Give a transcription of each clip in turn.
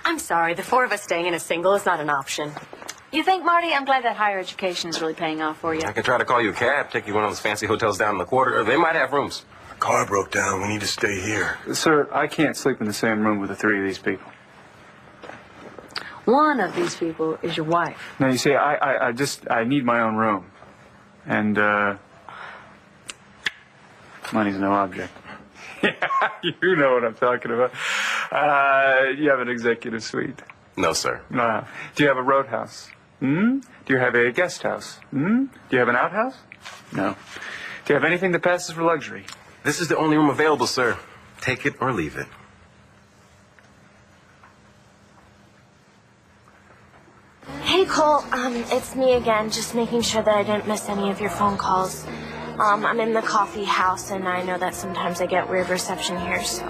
I'm sorry, the four of us staying in a single is not an option. You think, Marty? I'm glad that higher education is really paying off for you. I can try to call you a cab, take you to one of those fancy hotels down in the quarter. They might have rooms. Our car broke down. We need to stay here. Sir, I can't sleep in the same room with the three of these people. One of these people is your wife. Now, you see, I need my own room. And, money's no object. Yeah, you know what I'm talking about. You have an executive suite. No, sir. No. Do you have a roadhouse? Do you have a guest house? Do you have an outhouse? No. Do you have anything that passes for luxury? This is the only room available, sir. Take it or leave it. Hey, Cole. It's me again, just making sure that I didn't miss any of your phone calls. I'm in the coffee house, and I know that sometimes I get weird reception here, so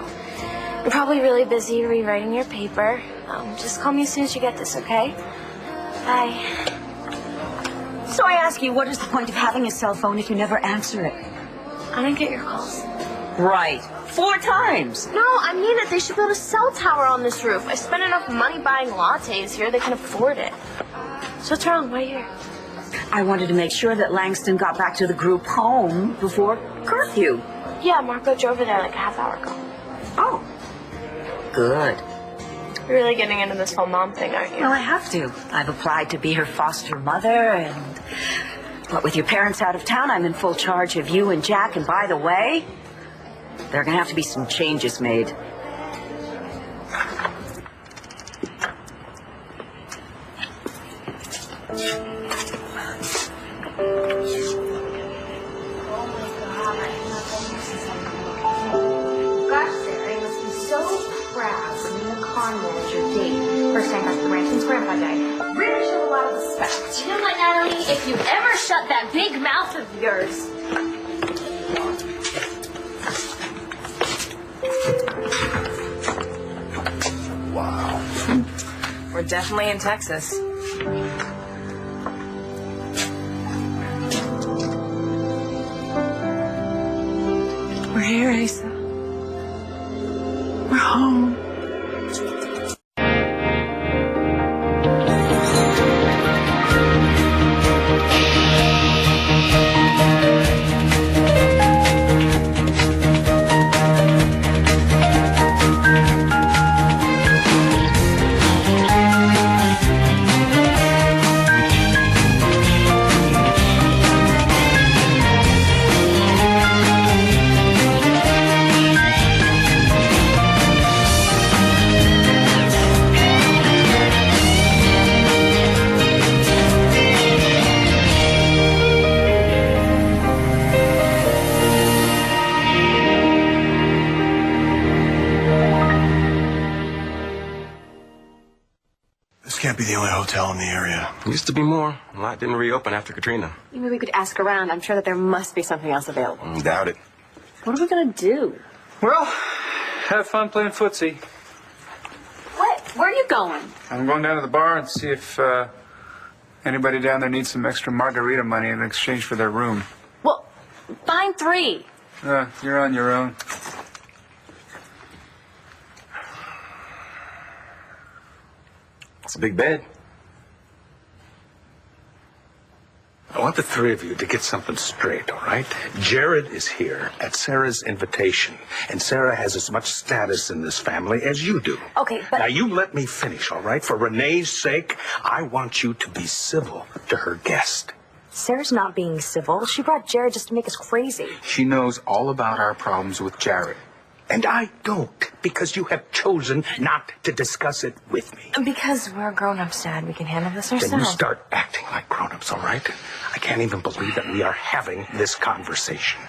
you're probably really busy rewriting your paper. Just call me as soon as you get this, okay? Bye. So I ask you, what is the point of having a cell phone if you never answer it? I don't get your calls. Right. 4 times. No, I mean it. They should build a cell tower on this roof. I spent enough money buying lattes here. They can afford it. So what's wrong? Why are you here? I wanted to make sure that Langston got back to the group home before curfew. Yeah, Marco drove her there like a half hour ago. Oh. Good. You're really getting into this whole mom thing, aren't you? Well, I have to. I've applied to be her foster mother, and what with your parents out of town, I'm in full charge of you and Jack. And by the way, there are going to have to be some changes made. You know what, Natalie? If you ever shut that big mouth of yours. Wow. We're definitely in Texas. We're here, Asa. We're home. Can't be the only hotel in the area. Used to be more. A lot didn't reopen after Katrina. Maybe we could ask around. I'm sure that there must be something else available. Doubt it. What are we gonna do? Well, have fun playing footsie. What? Where are you going? I'm going down to the bar and see if anybody down there needs some extra margarita money in exchange for their room. Well, find 3. You're on your own. It's a big bed. I want the 3 of you to get something straight, all right? Jared is here at Sarah's invitation, and Sarah has as much status in this family as you do. Okay, but... Now, you let me finish, all right? For Renee's sake, I want you to be civil to her guest. Sarah's not being civil. She brought Jared just to make us crazy. She knows all about our problems with Jared. And I don't, because you have chosen not to discuss it with me. Because we're grown-ups, Dad. We can handle this ourselves. Then you start acting like grown-ups, all right? I can't even believe that we are having this conversation.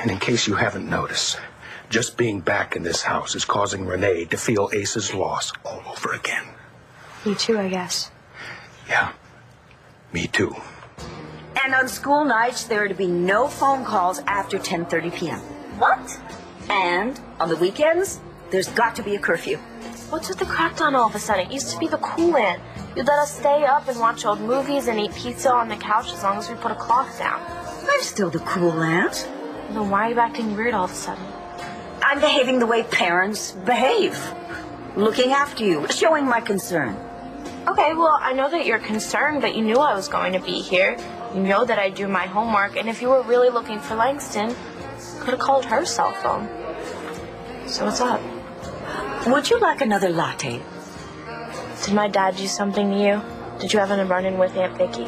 And in case you haven't noticed, just being back in this house is causing Renee to feel Ace's loss all over again. You too, I guess. Yeah, me too. And on school nights, there are to be no phone calls after 10:30 p.m. What? And on the weekends, there's got to be a curfew. What's with the crackdown all of a sudden? It used to be the cool end. You'd let us stay up and watch old movies and eat pizza on the couch as long as we put a cloth down. I'm still the cool aunt. Then why are you acting weird all of a sudden? I'm behaving the way parents behave. looking after you, showing my concern. Okay, well, I know that you're concerned, but you knew I was going to be here. You know that I do my homework, and if you were really looking for Langston, could have called her cell phone. So what's up? Would you like another latte? Did my dad do something to you? Did you have a run-in with Aunt Vicky?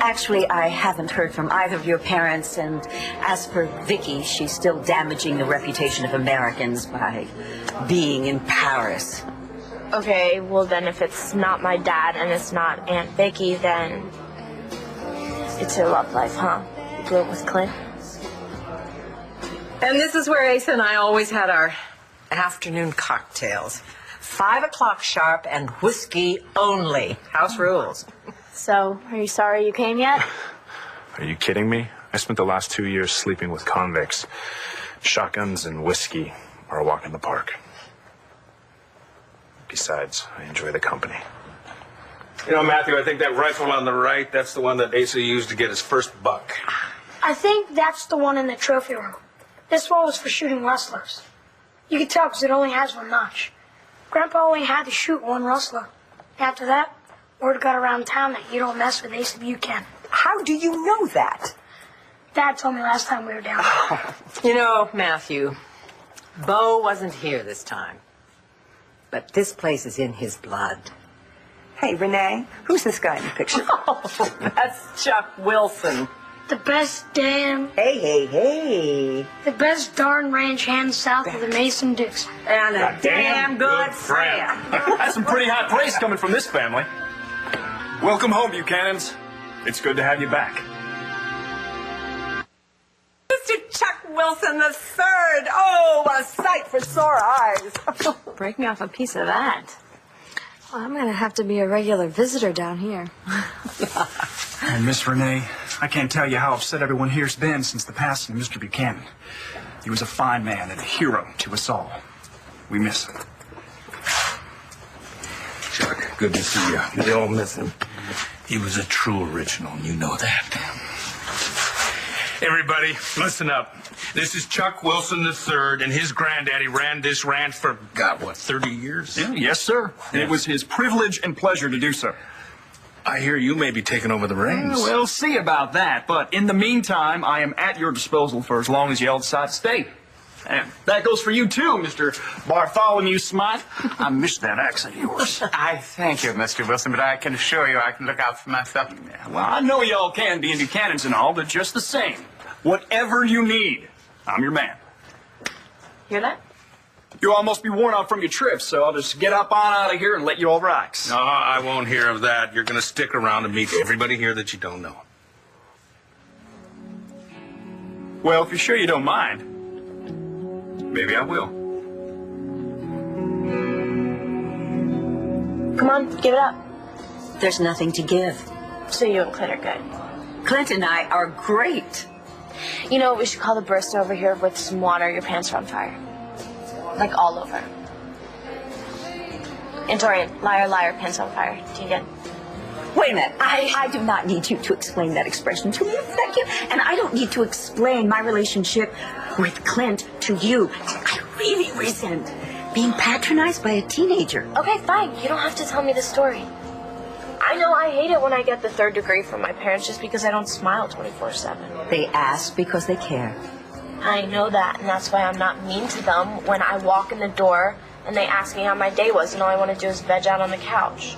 Actually, I haven't heard from either of your parents, and as for Vicky, she's still damaging the reputation of Americans by being in Paris. Okay, well then if it's not my dad and it's not Aunt Vicky, then it's your love life, huh? You blew it with Clint? And this is where Asa and I always had our afternoon cocktails. 5 o'clock sharp and whiskey only. House rules. So, are you sorry you came yet? Are you kidding me? I spent the last 2 years sleeping with convicts. Shotguns and whiskey are a walk in the park. Besides, I enjoy the company. You know, Matthew, I think that rifle on the right, that's the one that Asa used to get his first buck. I think that's the one in the trophy room. This one was for shooting rustlers. You can tell because it only has one notch. Grandpa only had to shoot one rustler. After that, word got around town that you don't mess with Asa Buchanan. How do you know that? Dad told me last time we were down there. You know, Matthew, Bo wasn't here this time. But this place is in his blood. Hey, Renee, who's this guy in the picture? Oh, that's Chuck Wilson. The best damn... Hey. The best darn ranch hand south of the Mason-Dixon. And a damn good friend. That's some pretty high praise coming from this family. Welcome home, Buchanans. It's good to have you back. Mr. Chuck Wilson III. Oh, a sight for sore eyes. Break me off a piece of that. Well, I'm gonna have to be a regular visitor down here. And Miss Renee, I can't tell you how upset everyone here's been since the passing of Mr. Buchanan. He was a fine man and a hero to us all. We miss him. Chuck, good to see you. We all miss him. He was a true original, and you know that. Everybody, listen up. This is Chuck Wilson III, and his granddaddy ran this ranch for, God, what, 30 years? Yeah, yes, sir. It was his privilege and pleasure to do so. I hear you may be taking over the reins. We'll see about that, but in the meantime, I am at your disposal for as long as you all decide to stay. And that goes for you, too, Mr. Bartholomew Smythe. I miss that accent of yours. I thank you, Mr. Wilson, but I can assure you I can look out for myself. Yeah, well, I know y'all can be Buchanans and all, but just the same, whatever you need, I'm your man. Hear that? You all must be worn out from your trip, so I'll just get up on out of here and let you all relax. No, I won't hear of that. You're going to stick around and meet everybody here that you don't know. Well, if you're sure you don't mind, maybe I will. Come on, give it up. There's nothing to give. So you and Clint are good. Clint and I are great. You know, we should call the barista over here with some water. Your pants are on fire. Like all over. And Torian, liar, liar, pants on fire. Do you get it? Wait a minute. I do not need you to explain that expression to me. Thank you. And I don't need to explain my relationship with Clint to you. I really resent being patronized by a teenager. Okay, fine. You don't have to tell me the story. I know I hate it when I get the 3rd degree from my parents just because I don't smile 24/7. They ask because they care. I know that, and that's why I'm not mean to them when I walk in the door and they ask me how my day was, and all I want to do is veg out on the couch.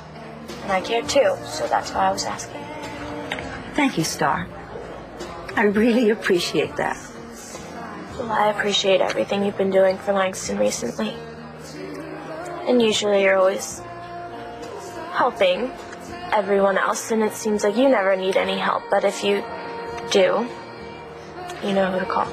And I care too, so that's why I was asking. Thank you, Star. I really appreciate that. Well, I appreciate everything you've been doing for Langston recently. And usually you're always helping everyone else, and it seems like you never need any help. But if you do, you know who to call.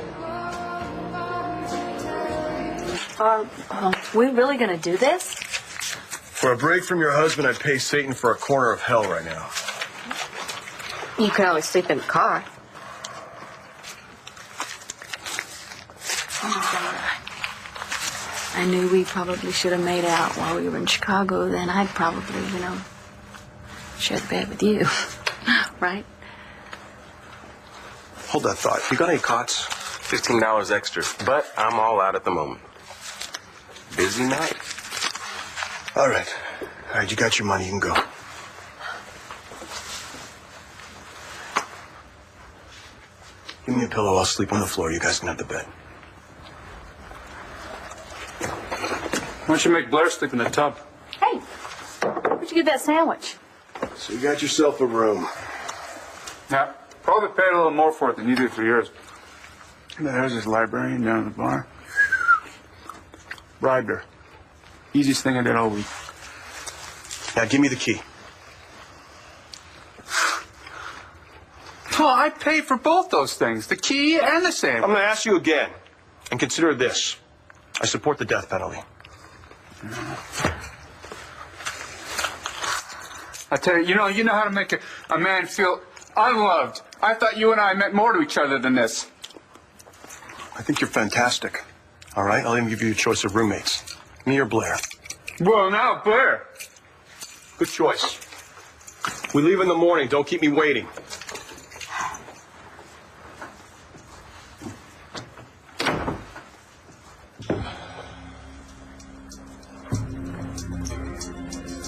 We really gonna do this? For a break from your husband, I'd pay Satan for a corner of hell right now. You can always sleep in the car. I knew we probably should have made out while we were in Chicago. Then I'd probably, share the bed with you. Right? Hold that thought. You got any cots? $15 extra, but I'm all out at the moment. Busy night. All right, you got your money. You can go. Give me a pillow. I'll sleep on the floor. You guys can have the bed. Why don't you make Blair sleep in the tub? Hey, where'd you get that sandwich? So you got yourself a room. Yeah, probably paid a little more for it than you did for yours. There's this librarian down at the bar. Bribed her. Easiest thing I did all week. Now give me the key. Oh, I paid for both those things, the key and the sandwich. I'm going to ask you again, and consider this. I support the death penalty. I tell you, you know how to make a man feel unloved. I thought you and I meant more to each other than this. I think you're fantastic. All right? I'll even give you a choice of roommates. Me or Blair. Well, now, Blair. Good choice. We leave in the morning. Don't keep me waiting.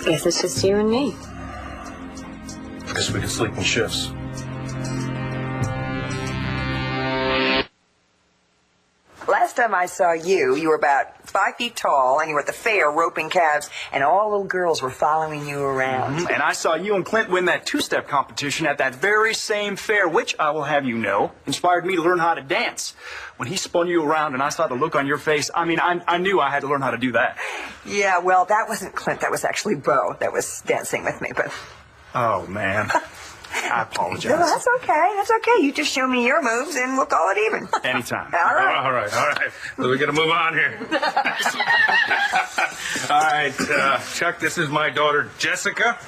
Guess it's just you and me. Guess we can sleep in shifts. Last time I saw you, you were about 5 feet tall, and you were at the fair roping calves, and all little girls were following you around. Mm-hmm. And I saw you and Clint win that two-step competition at that very same fair, which, I will have you know, inspired me to learn how to dance. When he spun you around and I saw the look on your face, I knew I had to learn how to do that. Yeah, well, that wasn't Clint. That was actually Bo that was dancing with me, but... Oh, man. I apologize. No, that's okay. That's okay. You just show me your moves and we'll call it even. Anytime. All right. All right. So we got to move on here. All right, Chuck, this is my daughter, Jessica,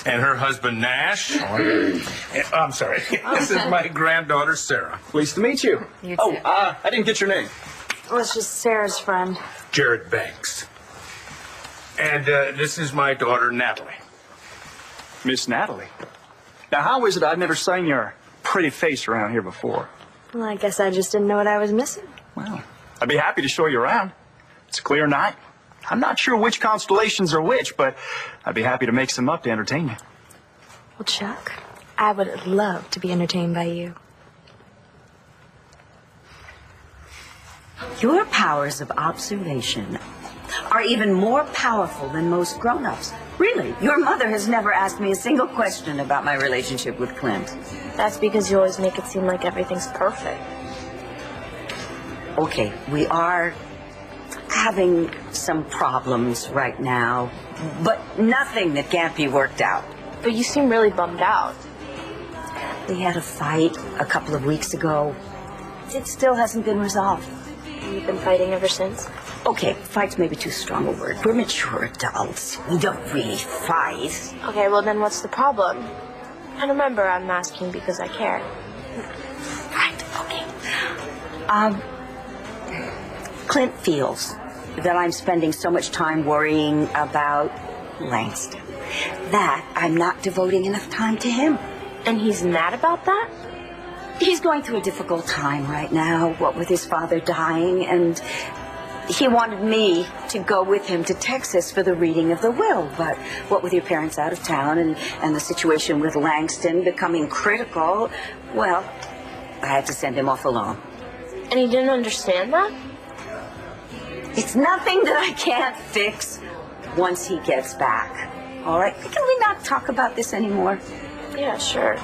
and her husband, Nash. I'm sorry. This is my granddaughter, Sarah. Pleased to meet you. You Oh, too. I didn't get your name. Well, it's just Sarah's friend. Jared Banks. And this is my daughter, Natalie. Miss Natalie. Now, how is it I've never seen your pretty face around here before? Well, I guess I just didn't know what I was missing. Well, I'd be happy to show you around. It's a clear night. I'm not sure which constellations are which, but I'd be happy to make some up to entertain you. Well, Chuck, I would love to be entertained by you. Your powers of observation are even more powerful than most grown-ups. Really, your mother has never asked me a single question about my relationship with Clint. That's because you always make it seem like everything's perfect. Okay, we are having some problems right now, but nothing that can't be worked out. But you seem really bummed out. We had a fight a couple of weeks ago. It still hasn't been resolved. You've been fighting ever since? Okay, fight's maybe too strong a word. We're mature adults. We don't really fight. Okay, well then what's the problem? And remember, I'm asking because I care. Right, okay. Clint feels that I'm spending so much time worrying about Langston that I'm not devoting enough time to him. And he's mad about that? He's going through a difficult time right now, what with his father dying, and he wanted me to go with him to Texas for the reading of the will. But what with your parents out of town and the situation with Langston becoming critical, well, I had to send him off alone. And he didn't understand that? It's nothing that I can't fix once he gets back. All right? Can we not talk about this anymore? Yeah, sure.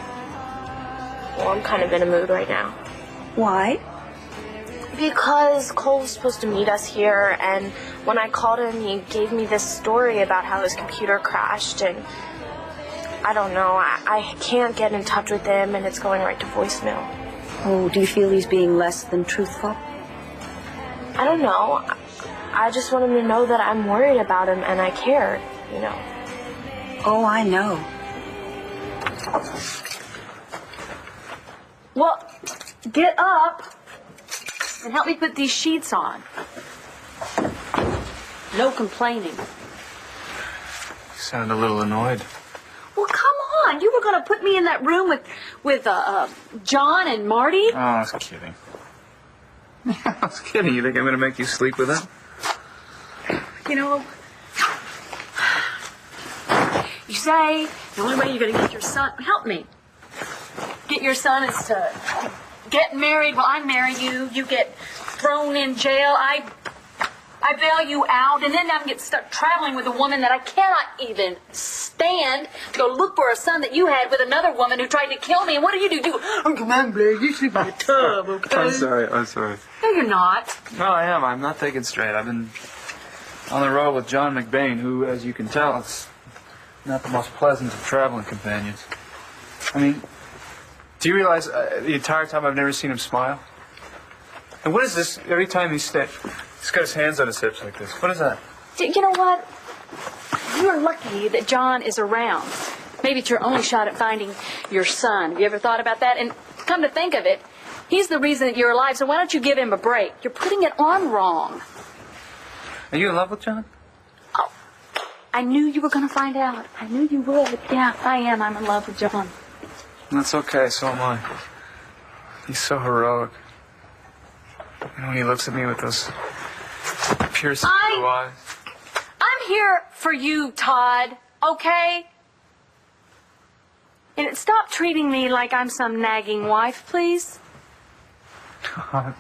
Well, I'm kind of in a mood right now. Why? Because Cole was supposed to meet us here, and when I called him, he gave me this story about how his computer crashed, and I don't know, I can't get in touch with him, and it's going right to voicemail. Oh, do you feel he's being less than truthful? I don't know. I just want him to know that I'm worried about him, and I care, you know. Oh, I know. Well, get up and help me put these sheets on. No complaining. You sound a little annoyed. Well, come on. You were going to put me in that room with John and Marty? Oh, I was kidding. I was kidding. You think I'm going to make you sleep with them? You know, you say the only way you're going to get your son, help me, get your son is to get married. Well, I marry you. You get thrown in jail. I bail you out, and then I'm going to get stuck traveling with a woman that I cannot even stand to go look for a son that you had with another woman who tried to kill me. And what do? Oh, come on, Blair. You sleep in the tub, okay? I'm sorry. No, you're not. No, I am. I'm not thinking straight. I've been on the road with John McBain, who, as you can tell, is not the most pleasant of traveling companions. I mean, do you realize the entire time I've never seen him smile? And what is this? Every time he's got his hands on his hips like this. What is that? You know what? You're lucky that John is around. Maybe it's your only shot at finding your son. Have you ever thought about that? And come to think of it, he's the reason that you're alive, so why don't you give him a break? You're putting it on wrong. Are you in love with John? Oh, I knew you were going to find out. I knew you would. Yeah, I am. I'm in love with John. That's okay, so am I. He's so heroic. And when he looks at me with those piercing blue eyes. I'm here for you, Todd, okay? And stop treating me like I'm some nagging wife, please.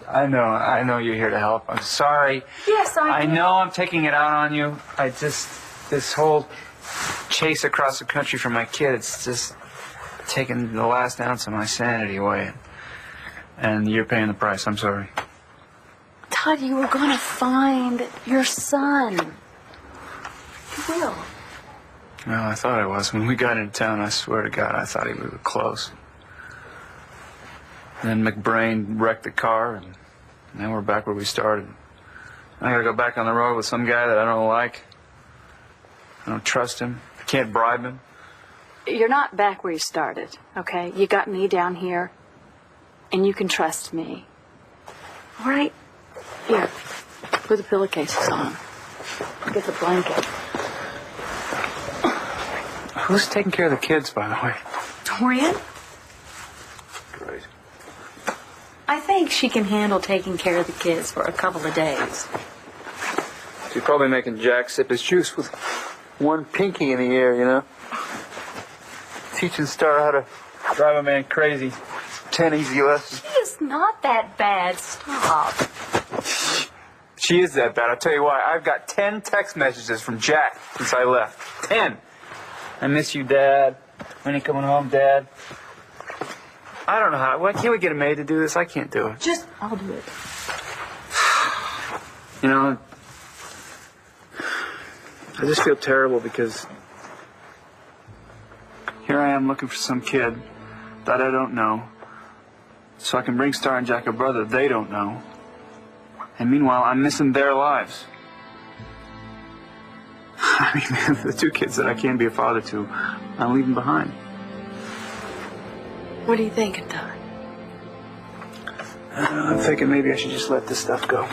I know you're here to help. I'm sorry. Yes, I know I'm taking it out on you. This whole chase across the country for my kid, it's just taking the last ounce of my sanity away. And you're paying the price. I'm sorry. Todd, you were going to find your son. You will. Well, I thought I was. When we got into town, I swear to God, I thought we were close. Then McBrain wrecked the car, and now we're back where we started. I gotta go back on the road with some guy that I don't like. I don't trust him. I can't bribe him. You're not back where you started, okay? You got me down here, and you can trust me. All right? Here, put the pillowcases on. Get the blanket. Who's taking care of the kids, by the way? Dorian? Great. I think she can handle taking care of the kids for a couple of days. She's probably making Jack sip his juice with one pinky in the air, you know? Teaching Star how to drive a man crazy. 10 easy lessons. She's not that bad. Stop. She is that bad. I'll tell you why. I've got 10 text messages from Jack since I left. 10. I miss you, Dad. When are you coming home, Dad? I don't know how. Why can't we get a maid to do this? I can't do it. I'll do it. You know, I just feel terrible because here I am looking for some kid that I don't know, so I can bring Star and Jack a brother they don't know. And meanwhile, I'm missing their lives. I mean, man, the two kids that I can be a father to, I'm leaving behind. What are you thinking, Todd? I'm thinking maybe I should just let this stuff go.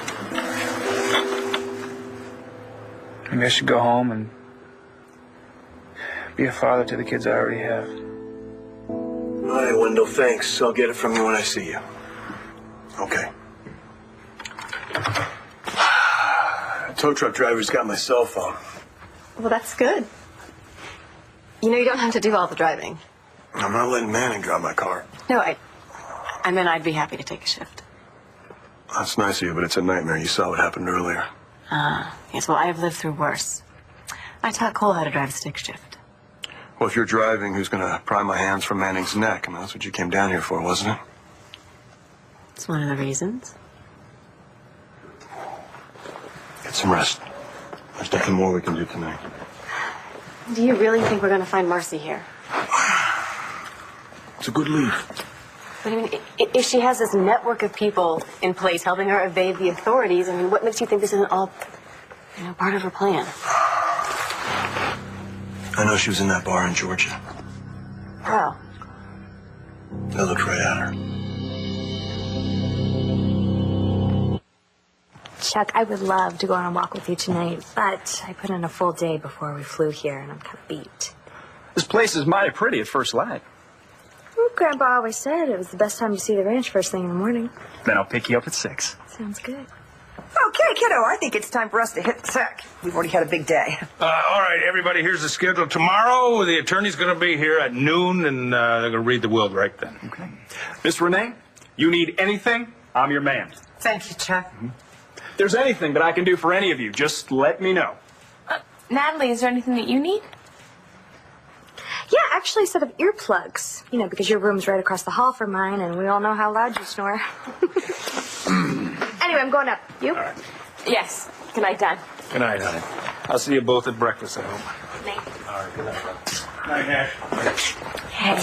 Maybe I should go home and be a father to the kids I already have. All right, Wendell, thanks. I'll get it from you when I see you. Okay. Tow truck driver's got my cell phone. Well, that's good. You know, you don't have to do all the driving. I'm not letting Manning drive my car. No, I mean, I'd be happy to take a shift. That's nice of you, but it's a nightmare. You saw what happened earlier. Yes, well, I've lived through worse. I taught Cole how to drive a stick shift. Well, if you're driving, who's going to pry my hands from Manning's neck? I mean, that's what you came down here for, wasn't it? It's one of the reasons. Get some rest. There's nothing more we can do tonight. Do you really think we're going to find Marcy here? It's a good lead. But I mean, if she has this network of people in place helping her evade the authorities, I mean, what makes you think this isn't all, part of her plan? I know she was in that bar in Georgia. How? I looked right at her. Chuck, I would love to go on a walk with you tonight, but I put in a full day before we flew here, and I'm kind of beat. This place is mighty pretty at first light. Well, Grandpa always said it was the best time to see the ranch first thing in the morning. Then I'll pick you up at 6. Sounds good. Okay, kiddo, I think it's time for us to hit the sack. We've already had a big day. All right, everybody, here's the schedule. Tomorrow, the attorney's going to be here at noon, and they're going to read the will right then. Okay. Miss Renee, you need anything, I'm your man. Thank you, Chuck. If there's anything that I can do for any of you, just let me know. Natalie, is there anything that you need? Yeah, actually a set of earplugs. You know, because your room's right across the hall from mine, and we all know how loud you snore. Anyway, I'm going up. You? All right. Yes. Good night, Dad. Good night, honey. I'll see you both at breakfast, I hope. Night. All right, good night. Good night, Nash. Hey.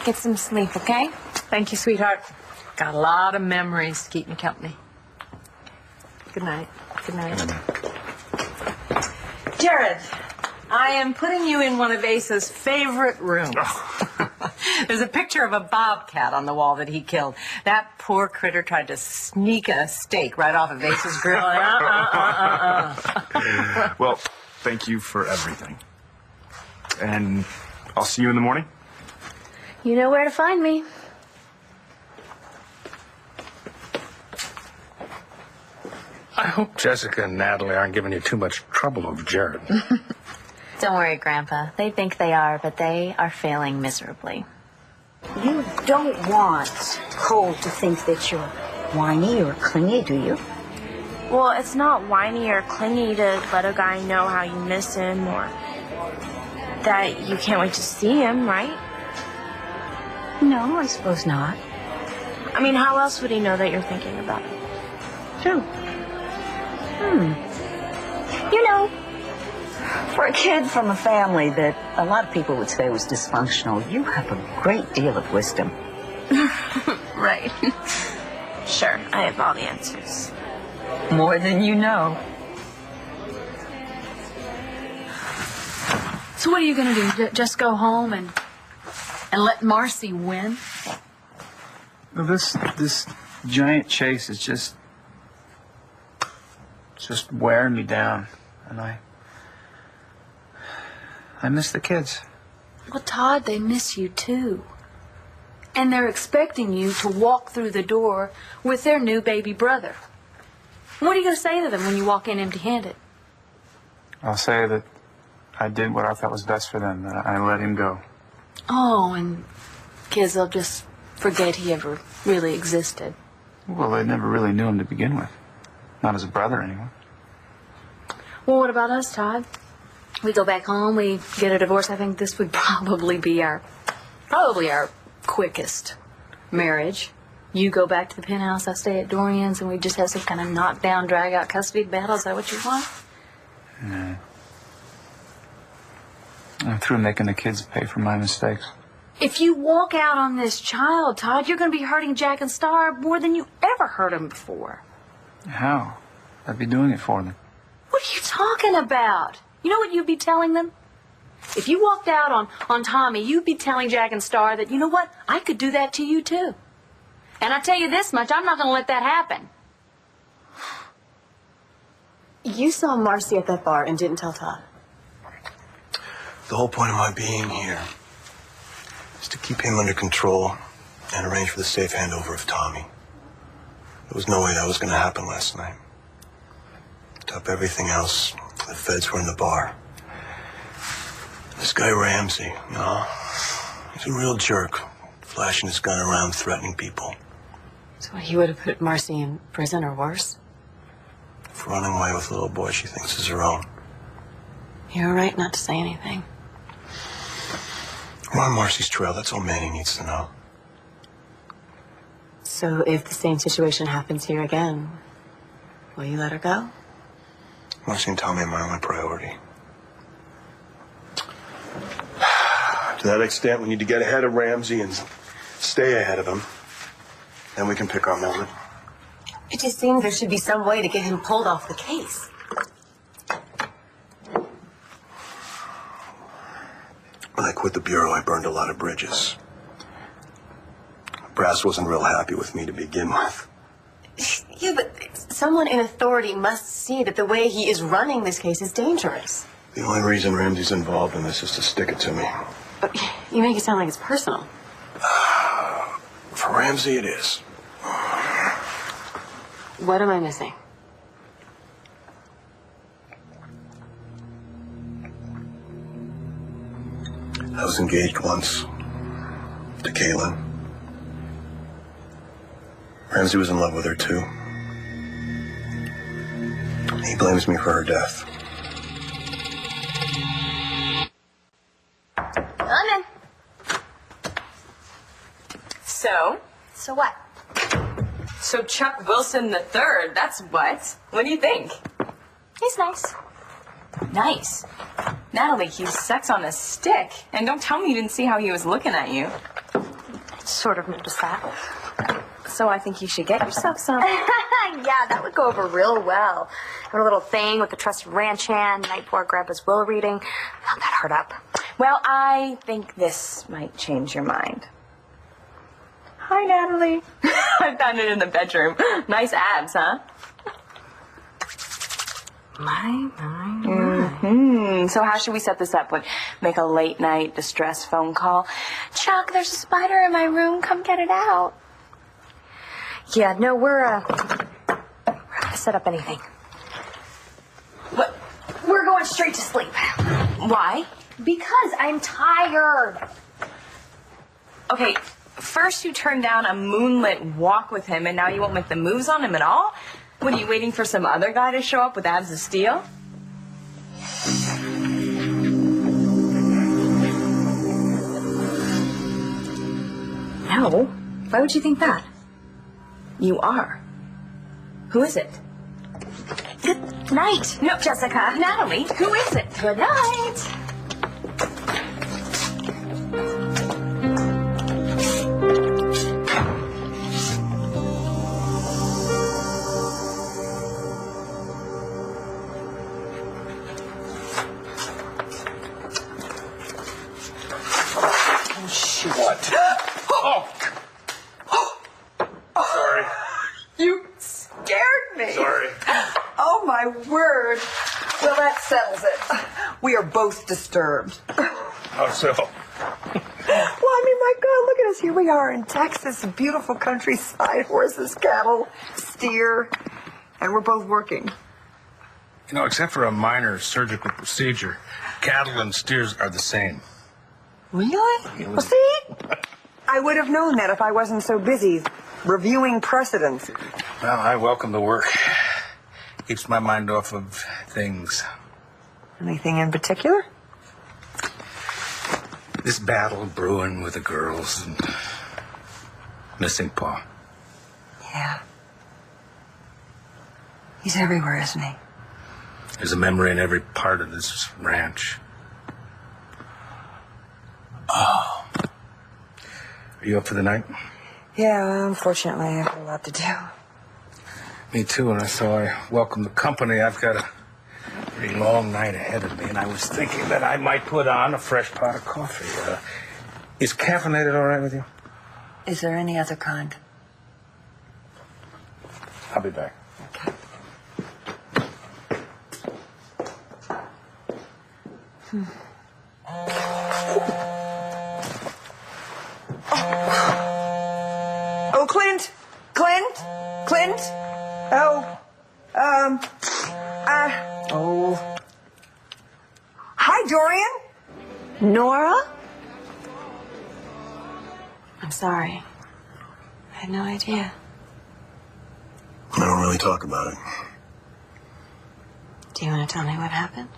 Get some sleep, okay? Thank you, sweetheart. Got a lot of memories to keep me company. Good night. Good night. Jared, I am putting you in one of Asa's favorite rooms. There's a picture of a bobcat on the wall that he killed. That poor critter tried to sneak a steak right off of Asa's grill. Well, thank you for everything. And I'll see you in the morning. You know where to find me. I hope Jessica and Natalie aren't giving you too much trouble over Jared. Don't worry, Grandpa. They think they are, but they are failing miserably. You don't want Cole to think that you're whiny or clingy, do you? Well, it's not whiny or clingy to let a guy know how you miss him or that you can't wait to see him, right? No, I suppose not. I mean, how else would he know that you're thinking about him? True. You know, for a kid from a family that a lot of people would say was dysfunctional, you have a great deal of wisdom. Right. Sure, I have all the answers. More than you know. So what are you going to do? Just go home and let Marcy win? Well, this giant chase is just wearing me down, and I miss the kids. Well, Todd, they miss you too. And they're expecting you to walk through the door with their new baby brother. What are you going to say to them when you walk in empty-handed? I'll say that I did what I thought was best for them, that I let him go. Oh, and kids will just forget he ever really existed. Well, they never really knew him to begin with. Not as a brother, anyway. Well, what about us, Todd? We go back home, we get a divorce. I think this would probably be our quickest marriage. You go back to the penthouse, I stay at Dorian's, and we just have some kind of knockdown, drag-out custody battle. Is that what you want? No. I'm through making the kids pay for my mistakes. If you walk out on this child, Todd, you're going to be hurting Jack and Star more than you ever hurt them before. How? I'd be doing it for them. What are you talking about? You know what you'd be telling them? If you walked out on Tommy, you'd be telling Jack and Star that, you know what, I could do that to you too. And I tell you this much, I'm not going to let that happen. You saw Marcy at that bar and didn't tell Todd. The whole point of my being here is to keep him under control and arrange for the safe handover of Tommy. There was no way that was going to happen last night. To top everything else, the feds were in the bar. This guy Ramsey, he's a real jerk, flashing his gun around, threatening people. So he would have put Marcy in prison or worse? For running away with a little boy she thinks is her own. You're right not to say anything. We're on Marcy's trail, that's all Manny needs to know. So if the same situation happens here again, will you let her go? Marcy and Tommy are my only priority. To that extent, we need to get ahead of Ramsey and stay ahead of him. Then we can pick our moment. It just seems there should be some way to get him pulled off the case. When I quit the Bureau, I burned a lot of bridges. Brass wasn't real happy with me to begin with. Yeah, but someone in authority must see that the way he is running this case is dangerous. The only reason Ramsey's involved in this is to stick it to me. But you make it sound like it's personal. For Ramsey, it is. What am I missing? I was engaged once to Caitlin. Ramsey was in love with her, too. He blames me for her death. I'm in. So what? So Chuck Wilson III, that's what? What do you think? He's nice. Nice. Natalie, he's sex on a stick. And don't tell me you didn't see how he was looking at you. Sort of noticed that. So I think you should get yourself some. Yeah, that would go over real well. Have a little thing with the trusted ranch hand, night before Grandpa's will reading. Not that hard up. Well, I think this might change your mind. Hi, Natalie. I found it in the bedroom. Nice abs, huh? My. So how should we set this up? Make a late night distress phone call? Chuck, there's a spider in my room. Come get it out. Yeah, no, we're not gonna set up anything. What? We're going straight to sleep. Why? Because I'm tired. Okay, first you turned down a moonlit walk with him, and now you won't make the moves on him at all? What, are you waiting for some other guy to show up with abs of steel? No. Why would you think that? You are. Who is it? Good night, No, Jessica. Natalie, who is it? Good night. What? Oh! Sorry. You scared me. Sorry. Oh, my word. Well, that settles it. We are both disturbed. How so? Well, I mean, my God, look at us. Here we are in Texas, beautiful countryside, horses, cattle, steer, and we're both working. You know, except for a minor surgical procedure, cattle and steers are the same. Really? Well, see? I would have known that if I wasn't so busy reviewing precedents. Well, I welcome the work. Keeps my mind off of things. Anything in particular? This battle brewing with the girls and missing Pa. Yeah. He's everywhere, isn't he? There's a memory in every part of this ranch. Oh. Are you up for the night? Yeah, unfortunately, I have a lot to do. Me too, and so I welcome the company. I've got a pretty long night ahead of me, and I was thinking that I might put on a fresh pot of coffee. Is caffeinated all right with you? Is there any other kind? I'll be back. Okay. Oh, Clint! Oh, oh. Hi, Dorian. Nora? I'm sorry. I had no idea. I don't really talk about it. Do you want to tell me what happened?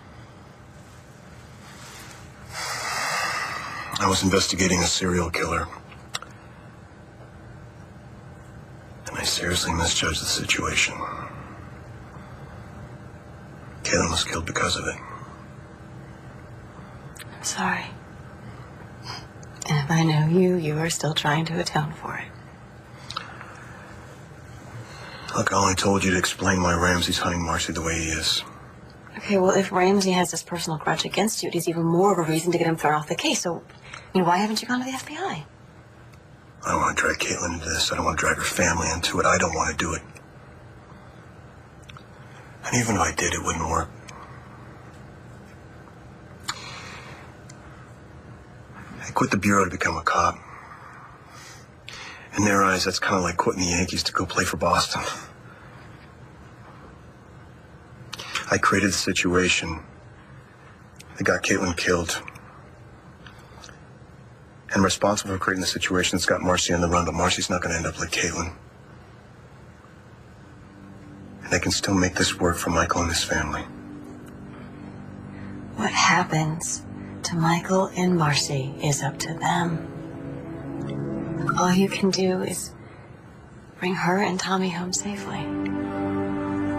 I was investigating a serial killer. And I seriously misjudged the situation. Caitlin was killed because of it. I'm sorry. And if I know you, you are still trying to atone for it. Look, I only told you to explain why Ramsey's hunting Marcy the way he is. Okay, well, if Ramsey has this personal grudge against you, it is even more of a reason to get him thrown off the case. So, I mean, why haven't you gone to the FBI? I don't want to drag Caitlin into this. I don't want to drag her family into it. I don't want to do it. And even if I did, it wouldn't work. I quit the Bureau to become a cop. In their eyes, that's kind of like quitting the Yankees to go play for Boston. I created the situation that got Caitlin killed. And I'm responsible for creating the situation that's got Marcy on the run, but Marcy's not going to end up like Caitlin. And I can still make this work for Michael and his family. What happens to Michael and Marcy is up to them. All you can do is bring her and Tommy home safely.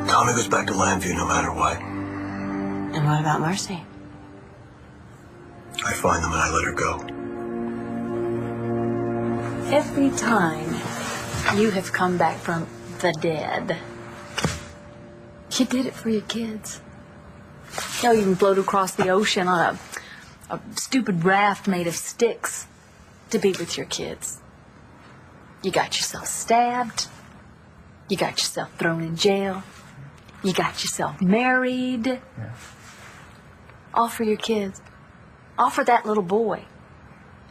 Tommy goes back to Landview no matter what. And what about Marcy? I find them and I let her go. Every time you have come back from the dead, you did it for your kids. You even floated across the ocean on a stupid raft made of sticks to be with your kids. You got yourself stabbed. You got yourself thrown in jail. You got yourself married. Yeah. All for your kids. All for that little boy.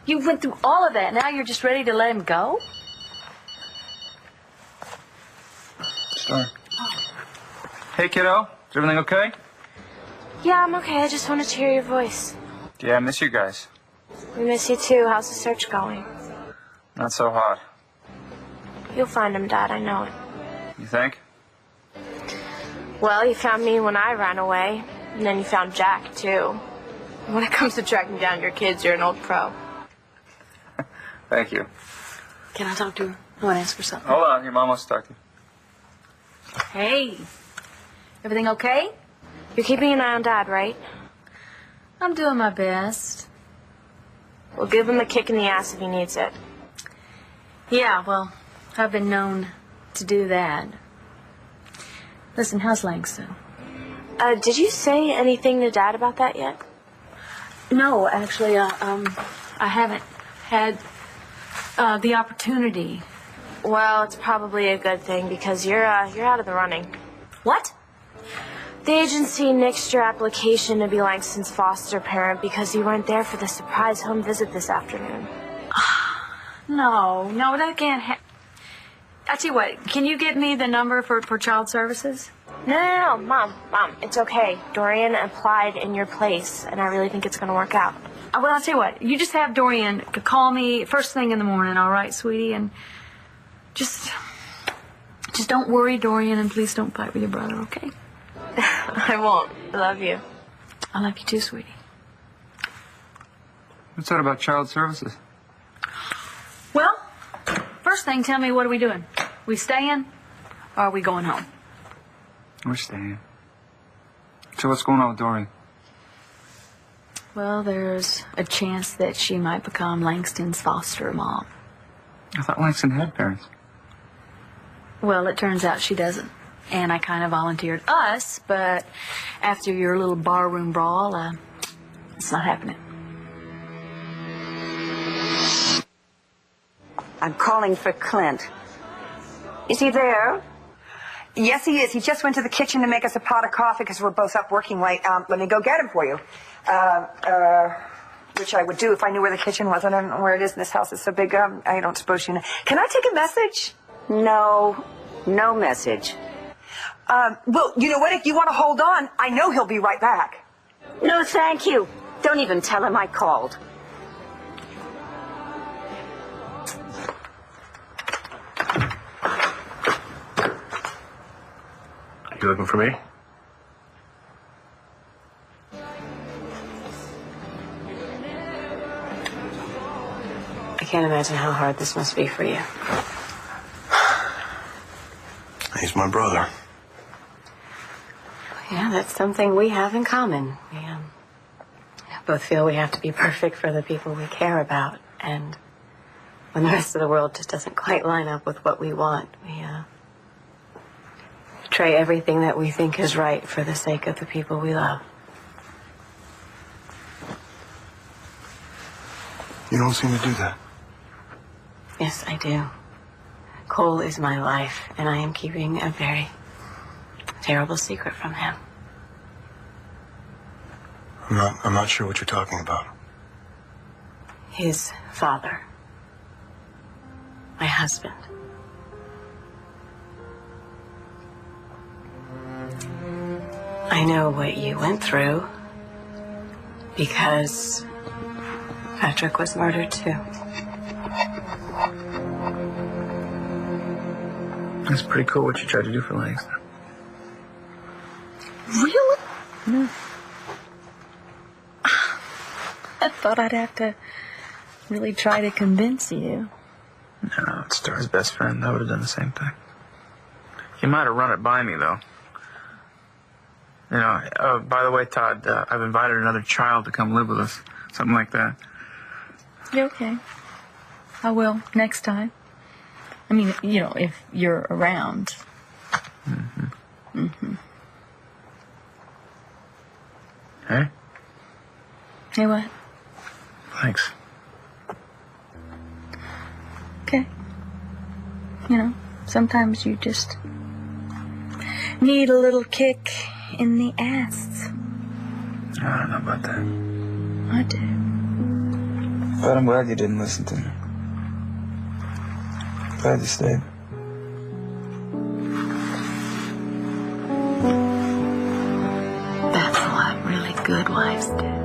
You went through all of that. Now you're just ready to let him go? Sure. Hey, kiddo. Is everything okay? Yeah, I'm okay. I just wanted to hear your voice. Yeah, I miss you guys. We miss you too. How's the search going? Not so hot. You'll find him, Dad. I know it. You think? Well, you found me when I ran away, and then you found Jack, too. When it comes to tracking down your kids, you're an old pro. Thank you. Can I talk to her? I want to ask her something. Hold on. Your mom wants to talk to you. Hey. Everything okay? You're keeping an eye on Dad, right? I'm doing my best. We'll give him a kick in the ass if he needs it. Yeah, well, I've been known to do that. Listen, how's Langston? Did you say anything to Dad about that yet? No, actually, I haven't had the opportunity. Well, it's probably a good thing because you're out of the running. What? The agency nixed your application to be Langston's foster parent because you weren't there for the surprise home visit this afternoon. No, that can't happen. I tell you what, can you get me the number for Child Services? No, Mom, it's okay. Dorian applied in your place, and I really think it's going to work out. Well, I'll tell you what, you just have Dorian call me first thing in the morning, all right, sweetie? And just don't worry, Dorian, and please don't fight with your brother, okay? I won't. I love you. I love you too, sweetie. What's that about Child Services? Well, first thing, tell me, what are we doing? We staying, or are we going home? We're staying. So what's going on with Dorian? Well, there's a chance that she might become Langston's foster mom. I thought Langston had parents. Well, it turns out she doesn't. And I kind of volunteered us, but after your little barroom brawl, it's not happening. I'm calling for Clint. Is he there? Yes, he is. He just went to the kitchen to make us a pot of coffee because we're both up working late. Let me go get him for you. Which I would do if I knew where the kitchen was. I don't know where it is in this house. It's so big. I don't suppose you know. Can I take a message? No message. Well, you know what? If you want to hold on, I know he'll be right back. No, thank you. Don't even tell him I called. You looking for me? I can't imagine how hard this must be for you. He's my brother. Yeah, that's something we have in common. We both feel we have to be perfect for the people we care about. And when the rest of the world just doesn't quite line up with what we want, we betray everything that we think is right for the sake of the people we love. You don't seem to do that. Yes, I do. Cole is my life, and I am keeping a very terrible secret from him. I'm not sure what you're talking about. His father. My husband. I know what you went through because Patrick was murdered too. That's pretty cool what you tried to do for Langston. Really? Yeah. I thought I'd have to really try to convince you. No, it's Star's best friend. I would have done the same thing. He might have run it by me, though. You know, by the way, Todd, I've invited another child to come live with us. Something like that. You okay? I will, next time. I mean, you know, if you're around. Mm-hmm. Mm-hmm. Hey? Hey, what? Thanks. Okay. You know, sometimes you just need a little kick in the ass. I don't know about that. I do. But I'm glad you didn't listen to me. Glad you stayed. That's what really good wives do.